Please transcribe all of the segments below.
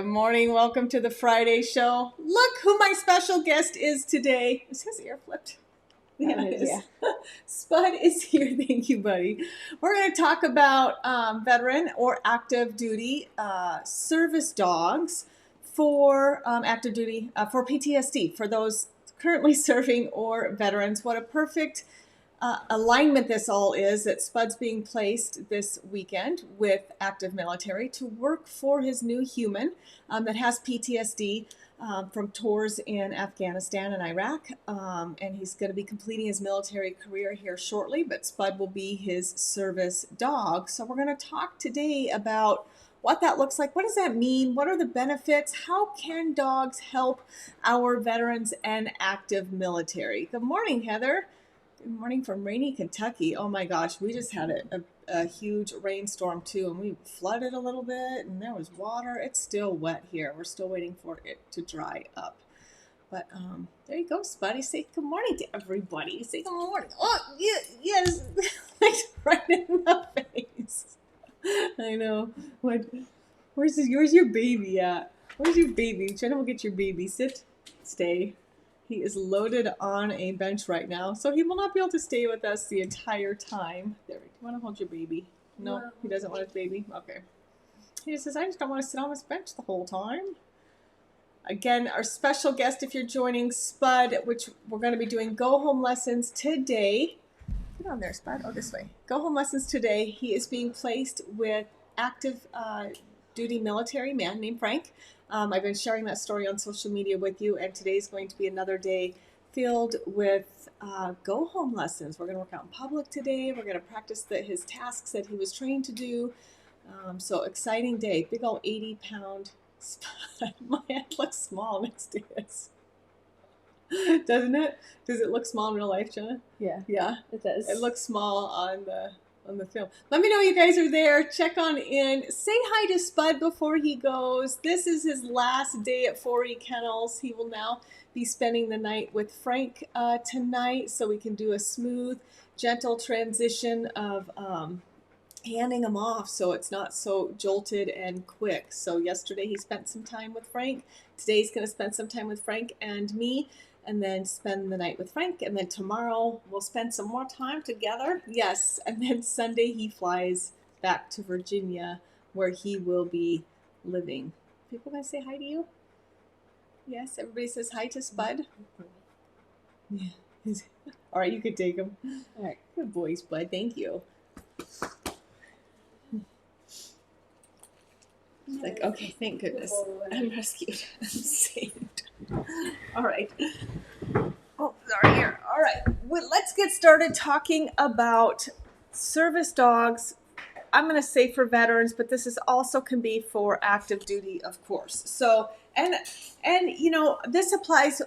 Good morning. Welcome to the Friday show. Look who my special guest is today. Is his ear flipped? Yeah. Spud is here. Thank you, buddy. We're going to talk about veteran or active duty service dogs for active duty for PTSD, for those currently serving or veterans. What a perfect alignment this all is, that Spud's being placed this weekend with active military to work for his new human that has PTSD from tours in Afghanistan and Iraq. And he's going to be completing his military career here shortly, but Spud will be his service dog. So we're going to talk today about what that looks like. What does that mean? What are the benefits? How can dogs help our veterans and active military? Good morning, Heather. Good morning from rainy Kentucky. Oh my gosh, we just had a huge rainstorm too, and we flooded a little bit, and there was water. It's still wet here. We're still waiting for it to dry up. But there you go, Spuddy. Say good morning to everybody. Say good morning. Oh, yeah, yes, right in the face. I know. What? Where's your baby at? Where's your baby? Try to get your baby. Sit. Stay. He is loaded on a bench right now, so he will not be able to stay with us the entire time. There, do you want to hold your baby? No, he doesn't want his baby? Okay. He just says, I just don't want to sit on this bench the whole time. Again, our special guest, if you're joining, Spud, which we're going to be doing go-home lessons today. Get on there, Spud. Oh, this way. Go-home lessons today. He is being placed with active duty military man named Frank. I've been sharing that story on social media with you, and today's going to be another day filled with go-home lessons. We're going to work out in public today. We're going to practice his tasks that he was trained to do. So exciting day. Big old 80-pound Spud. My head looks small next to his. Doesn't it? Does it look small in real life, Jenna? Yeah. Yeah? It does. It looks small on the film. Let me know you guys are there. Check on in. Say hi to Spud before he goes. This is his last day at 4E Kennels. He will now be spending the night with Frank tonight, so we can do a smooth, gentle transition of handing him off so it's not so jolted and quick. So yesterday he spent some time with Frank. Today he's going to spend some time with Frank and me, and then spend the night with Frank, and then tomorrow we'll spend some more time together. Yes, and then Sunday he flies back to Virginia, where he will be living. People gonna say hi to you? Yes, everybody says hi to Spud. Yeah. All right, you could take him. All right, good boy, Spud. Thank you. It's like, okay, thank goodness. I'm rescued. I'm saved. All right. Oh, sorry here. All right. Well, let's get started talking about service dogs. I'm going to say for veterans, but this is also can be for active duty, of course. So, and you know, this applies,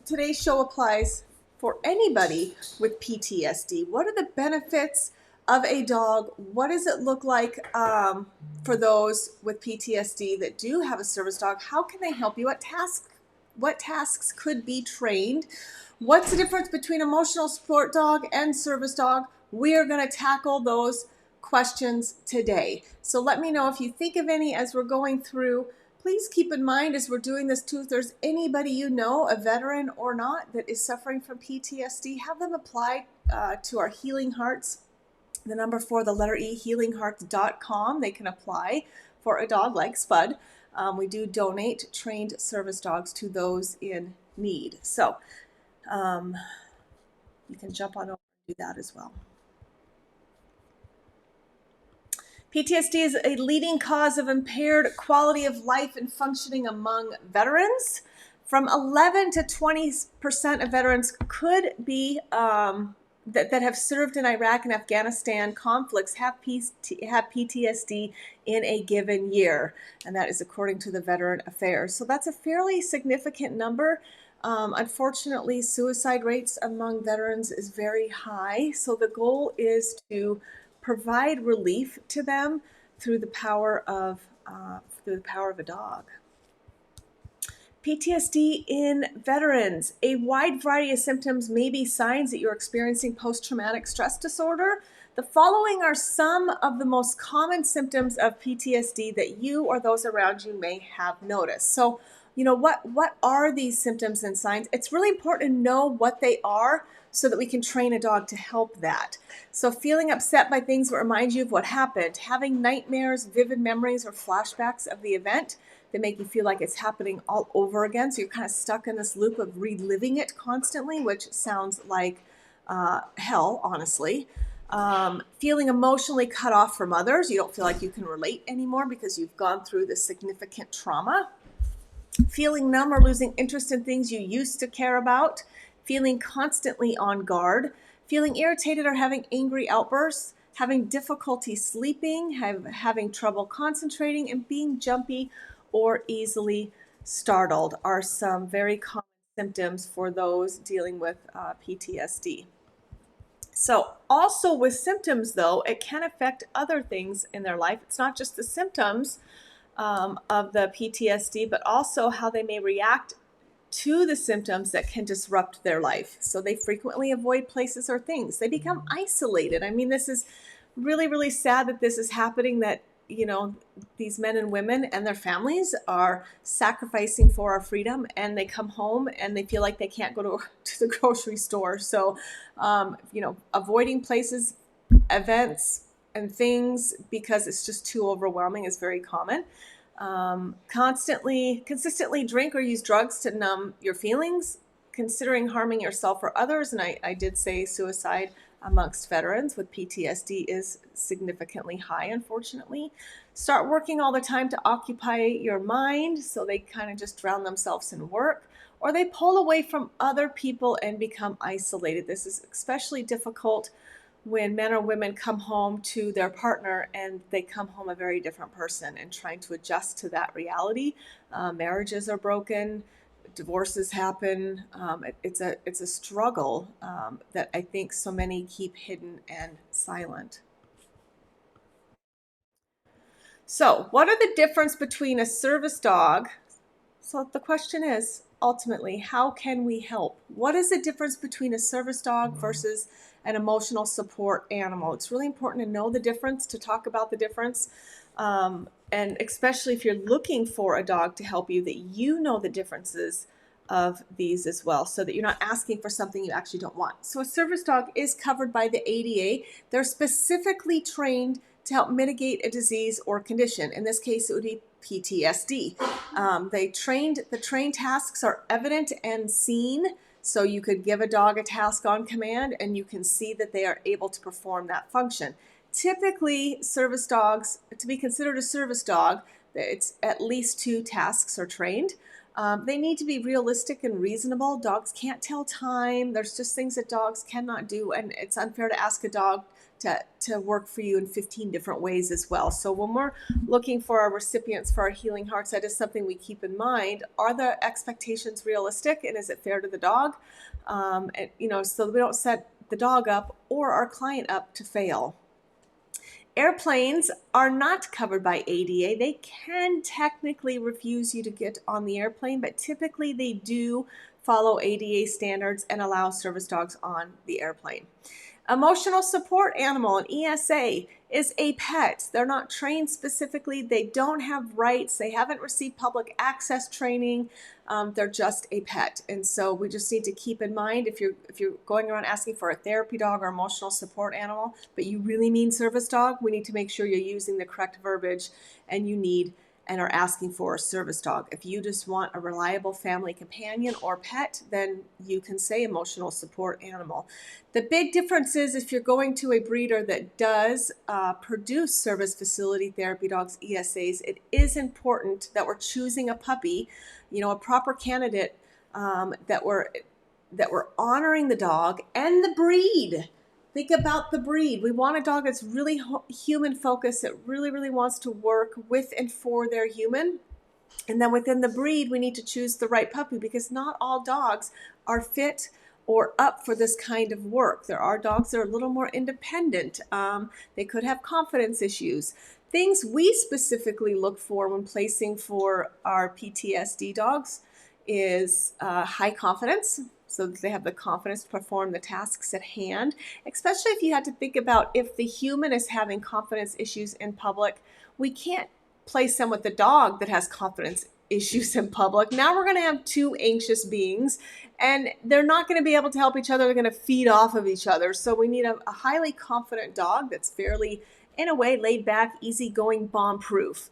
today's show applies for anybody with PTSD. What are the benefits of a dog? What does it look like for those with PTSD that do have a service dog? How can they help you? What tasks could be trained? What's the difference between emotional support dog and service dog? We are going to tackle those questions today. So let me know if you think of any as we're going through. Please keep in mind as we're doing this too, if there's anybody you know, a veteran or not, that is suffering from PTSD, have them apply to our Healing Hearts. The number 4, the letter E, healinghearts.com. They can apply for a dog like Spud. We do donate trained service dogs to those in need. So you can jump on over and do that as well. PTSD is a leading cause of impaired quality of life and functioning among veterans. From 11 to 20% of veterans could be that have served in Iraq and Afghanistan conflicts have PTSD in a given year, and that is according to the Veteran Affairs. So that's a fairly significant number. Unfortunately, suicide rates among veterans is very high, so the goal is to provide relief to them through the power of a dog. PTSD in veterans. A wide variety of symptoms may be signs that you're experiencing post-traumatic stress disorder. The following are some of the most common symptoms of PTSD that you or those around you may have noticed. So, what are these symptoms and signs? It's really important to know what they are so that we can train a dog to help that. So feeling upset by things that remind you of what happened, having nightmares, vivid memories, or flashbacks of the event that make you feel like it's happening all over again. So you're kind of stuck in this loop of reliving it constantly, which sounds like hell, honestly. Feeling emotionally cut off from others. You don't feel like you can relate anymore because you've gone through this significant trauma. Feeling numb or losing interest in things you used to care about. Feeling constantly on guard. Feeling irritated or having angry outbursts. Having difficulty sleeping. Having trouble concentrating, and being jumpy or easily startled are some very common symptoms for those dealing with PTSD. So also with symptoms, though, it can affect other things in their life. It's not just the symptoms of the PTSD, but also how they may react to the symptoms that can disrupt their life. So they frequently avoid places or things. They become isolated. I mean, this is really, really sad that this is happening, that these men and women and their families are sacrificing for our freedom, and they come home and they feel like they can't go to the grocery store. So, avoiding places, events, and things because it's just too overwhelming is very common. Consistently drink or use drugs to numb your feelings, considering harming yourself or others. And I did say suicide amongst veterans with PTSD is significantly high, unfortunately. Start working all the time to occupy your mind, so they kind of just drown themselves in work, or they pull away from other people and become isolated. This is especially difficult when men or women come home to their partner and they come home a very different person, and trying to adjust to that reality. Marriages are broken, divorces happen. It's a struggle that I think so many keep hidden and silent. So, what are the difference between a service dog? So the question is, ultimately, how can we help? What is the difference between a service dog versus an emotional support animal? It's really important to know the difference, to talk about the difference. And especially if you're looking for a dog to help you, that you know the differences of these as well, so that you're not asking for something you actually don't want. So a service dog is covered by the ADA. They're specifically trained to help mitigate a disease or condition. In this case, it would be PTSD. The trained tasks are evident and seen, so you could give a dog a task on command and you can see that they are able to perform that function. Typically, service dogs, to be considered a service dog, it's at least 2 tasks are trained. They need to be realistic and reasonable. Dogs can't tell time. There's just things that dogs cannot do, and it's unfair to ask a dog to work for you in 15 different ways as well. So when we're looking for our recipients for our Healing Hearts, that is something we keep in mind. Are the expectations realistic, and is it fair to the dog? So we don't set the dog up or our client up to fail. Airplanes are not covered by ADA. They can technically refuse you to get on the airplane, but typically they do follow ADA standards and allow service dogs on the airplane. Emotional support animal, an ESA, is a pet. They're not trained specifically. They don't have rights. They haven't received public access training. They're just a pet. And so we just need to keep in mind, if you're going around asking for a therapy dog or emotional support animal, but you really mean service dog, we need to make sure you're using the correct verbiage and are asking for a service dog. If you just want a reliable family companion or pet, then you can say emotional support animal. The big difference is, if you're going to a breeder that does produce service facility therapy dogs, ESAs, it is important that we're choosing a puppy, a proper candidate, that we're honoring the dog and the breed. Think about the breed. We want a dog that's really human focused, that really, really wants to work with and for their human. And then within the breed, we need to choose the right puppy, because not all dogs are fit or up for this kind of work. There are dogs that are a little more independent. They could have confidence issues. Things we specifically look for when placing for our PTSD dogs is high confidence. so that they have the confidence to perform the tasks at hand, especially if you had to think about if the human is having confidence issues in public. We can't place them with the dog that has confidence issues in public. Now we're going to have two anxious beings, and they're not going to be able to help each other. They're going to feed off of each other. So we need a highly confident dog that's fairly, in a way, laid back, easygoing, bomb-proof.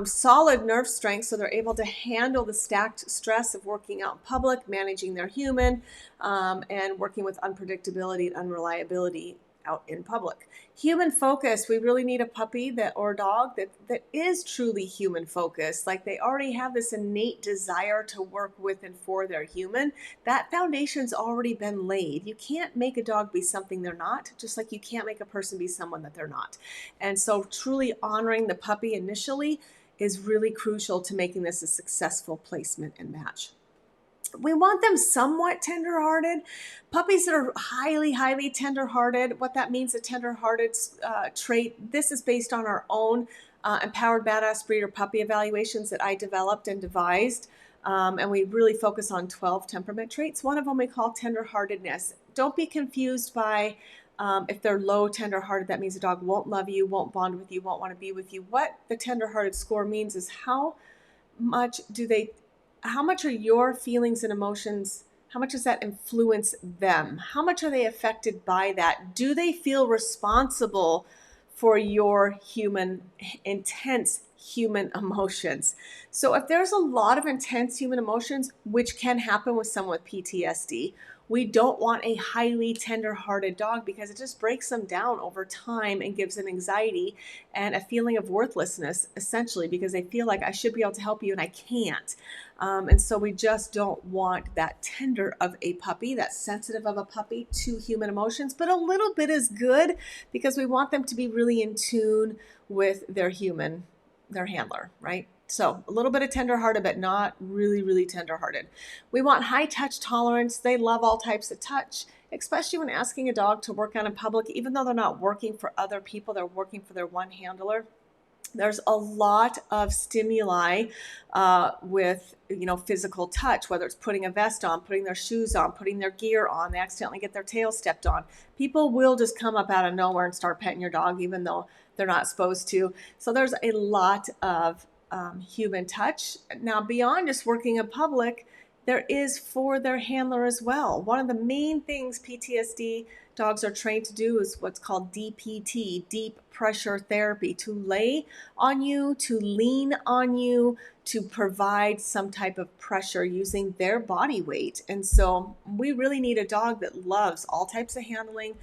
Solid nerve strength, so they're able to handle the stacked stress of working out in public, managing their human, and working with unpredictability and unreliability out in public. Human focus, we really need a puppy or dog that is truly human focused. Like they already have this innate desire to work with and for their human. That foundation's already been laid. You can't make a dog be something they're not, just like you can't make a person be someone that they're not. And so truly honoring the puppy initially is really crucial to making this a successful placement and match. We want them somewhat tender-hearted. Puppies that are highly, highly tender-hearted, what that means, a tender-hearted trait, this is based on our own Empowered Badass Breeder puppy evaluations that I developed and devised. And we really focus on 12 temperament traits. One of them we call tender-heartedness. Don't be confused by if they're low tender-hearted, that means the dog won't love you, won't bond with you, won't want to be with you. What the tender-hearted score means is how much are your feelings and emotions, how much does that influence them? How much are they affected by that? Do they feel responsible for your intense human emotions? So if there's a lot of intense human emotions, which can happen with someone with PTSD, we don't want a highly tender-hearted dog because it just breaks them down over time and gives them anxiety and a feeling of worthlessness, essentially, because they feel like I should be able to help you and I can't. And so we just don't want that tender of a puppy, that sensitive of a puppy to human emotions, but a little bit is good because we want them to be really in tune with their human, their handler, right? So a little bit of tender-hearted, but not really, really tender-hearted. We want high touch tolerance. They love all types of touch, especially when asking a dog to work out in public. Even though they're not working for other people, they're working for their one handler. There's a lot of stimuli with, physical touch, whether it's putting a vest on, putting their shoes on, putting their gear on, they accidentally get their tail stepped on. People will just come up out of nowhere and start petting your dog, even though they're not supposed to. So there's a lot of human touch. Now, beyond just working in public, there is for their handler as well. One of the main things PTSD dogs are trained to do is what's called DPT, deep pressure therapy, to lay on you, to lean on you, to provide some type of pressure using their body weight. And so we really need a dog that loves all types of handling,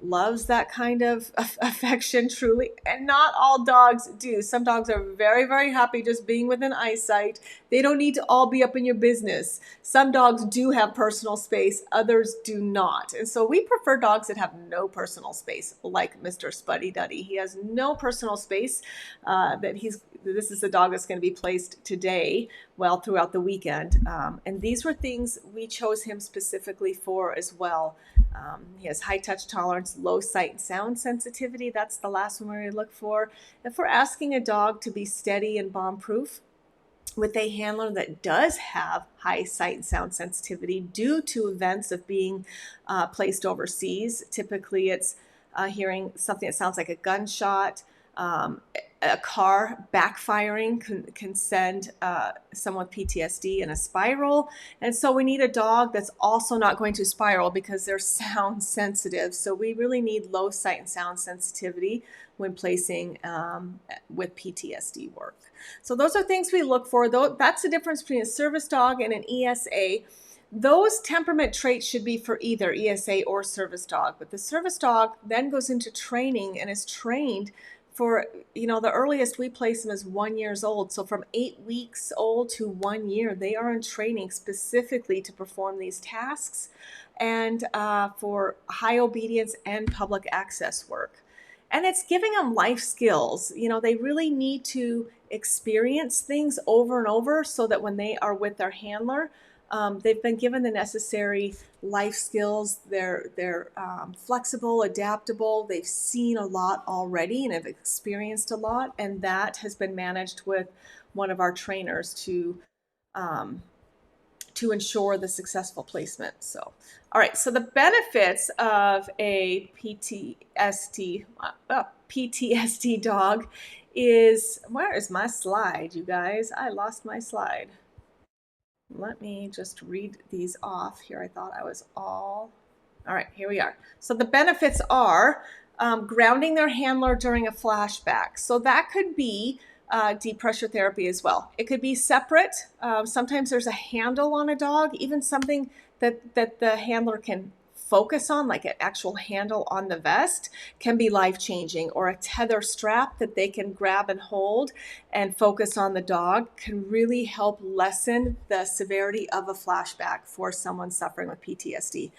loves that kind of affection truly, and not all dogs do. Some dogs are very, very happy just being within eyesight. They don't need to all be up in your business. Some dogs do have personal space, others do not. And so we prefer dogs that have no personal space, like Mr. Spuddy Duddy. He has no personal space. This is the dog that's going to be placed today, throughout the weekend. And these were things we chose him specifically for as well. He has high touch tolerance, low sight and sound sensitivity. That's the last one we look for. If we're asking a dog to be steady and bomb-proof with a handler that does have high sight and sound sensitivity due to events of being placed overseas, typically it's hearing something that sounds like a gunshot, a car backfiring can send someone with PTSD in a spiral. And so we need a dog that's also not going to spiral because they're sound sensitive. So we really need low sight and sound sensitivity when placing with PTSD work. So those are things we look for. That's the difference between a service dog and an ESA. Those temperament traits should be for either ESA or service dog. But the service dog then goes into training and is trained for, the earliest we place them is 1 year old. So from 8 weeks old to 1 year, they are in training specifically to perform these tasks and for high obedience and public access work. And it's giving them life skills. They really need to experience things over and over so that when they are with their handler, they've been given the necessary life skills. They're flexible, adaptable. They've seen a lot already and have experienced a lot. And that has been managed with one of our trainers to to ensure the successful placement. So, all right, so the benefits of a PTSD dog is, where is my slide, you guys? I lost my slide. Let me just read these off here. I thought I was all right, here we are. So the benefits are grounding their handler during a flashback. So that could be deep pressure therapy as well. It could be separate. Sometimes there's a handle on a dog, even something that the handler can focus on, like an actual handle on the vest, can be life-changing, or a tether strap that they can grab and hold and focus on the dog can really help lessen the severity of a flashback for someone suffering with PTSD.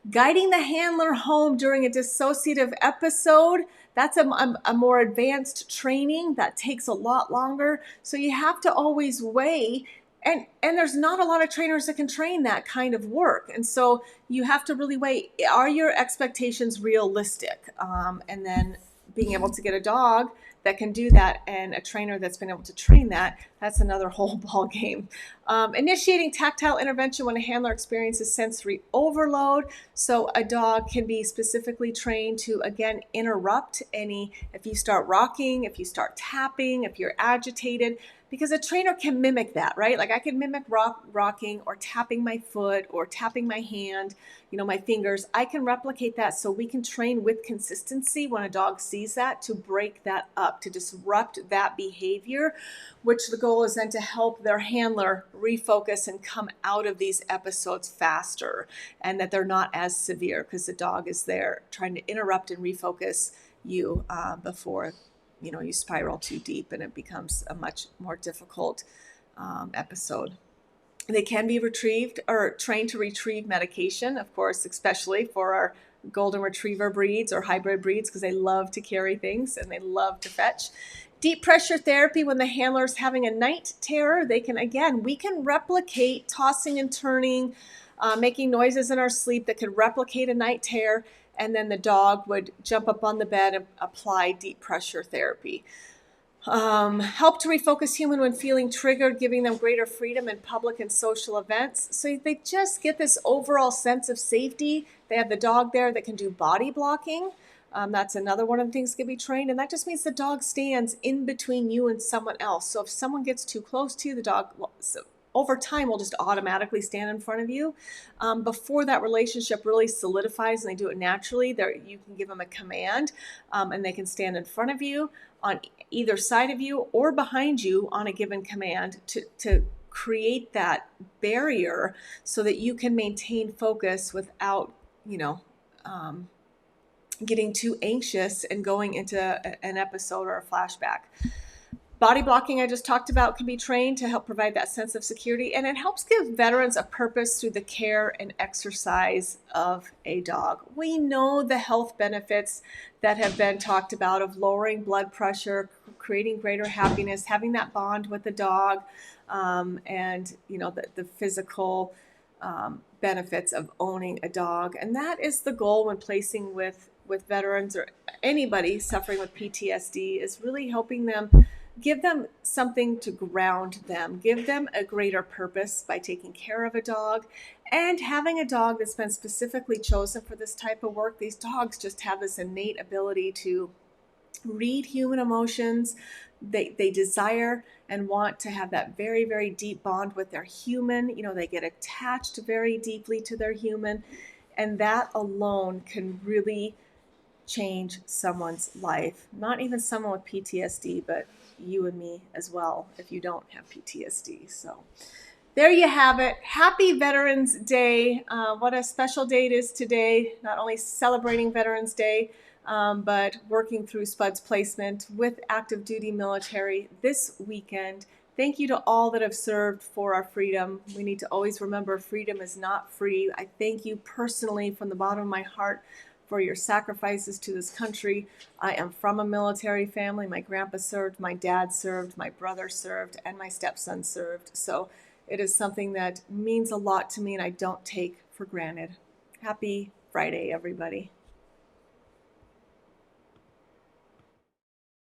Guiding the handler home during a dissociative episode, that's a more advanced training that takes a lot longer. So you have to always weigh, and there's not a lot of trainers that can train that kind of work. And so you have to really weigh, are your expectations realistic? And then being able to get a dog that can do that and a trainer that's been able to train that, that's another whole ball game. Initiating tactile intervention when a handler experiences sensory overload. So a dog can be specifically trained to, again, interrupt if you start rocking, if you start tapping, if you're agitated, because a trainer can mimic that, right? Like I can mimic rocking or tapping my foot or tapping my hand, my fingers. I can replicate that, so we can train with consistency when a dog sees that to break that up, to disrupt that behavior, which the goal is then to help their handler refocus and come out of these episodes faster, and that they're not as severe because the dog is there trying to interrupt and refocus you before you spiral too deep and it becomes a much more difficult episode. They can be retrieved or trained to retrieve medication, of course, especially for our golden retriever breeds or hybrid breeds, because they love to carry things and they love to fetch. Deep pressure therapy, when the handler is having a night terror, we can replicate tossing and turning, making noises in our sleep that could replicate a night terror, and then the dog would jump up on the bed and apply deep pressure therapy. Help to refocus human when feeling triggered, giving them greater freedom in public and social events. So they just get this overall sense of safety. They have the dog there that can do body blocking. That's another one of the things that can be trained. And that just means the dog stands in between you and someone else. So if someone gets too close to you, the dog over time will just automatically stand in front of you. Before that relationship really solidifies and they do it naturally, you can give them a command and they can stand in front of you, on either side of you, or behind you on a given command to create that barrier so that you can maintain focus without, getting too anxious and going into an episode or a flashback. Body blocking, I just talked about, can be trained to help provide that sense of security, and it helps give veterans a purpose through the care and exercise of a dog. We know the health benefits that have been talked about of lowering blood pressure, creating greater happiness, having that bond with the dog, and the physical benefits of owning a dog. And that is the goal when placing with veterans or anybody suffering with PTSD, is really helping them, give them something to ground them, give them a greater purpose by taking care of a dog, and having a dog that's been specifically chosen for this type of work. These dogs just have this innate ability to read human emotions. They desire and want to have that very, very deep bond with their human. They get attached very deeply to their human, and that alone can really change someone's life. Not even someone with PTSD, but you and me as well if you don't have PTSD. So there you have it. Happy Veterans Day. What a special day it is today. Not only celebrating Veterans Day, but working through SPUDS placement with active duty military this weekend. Thank you to all that have served for our freedom. We need to always remember freedom is not free. I thank you personally from the bottom of my heart for your sacrifices to this country. I am from a military family. My grandpa served, my dad served, my brother served, and my stepson served. So it is something that means a lot to me and I don't take for granted. Happy Friday, everybody.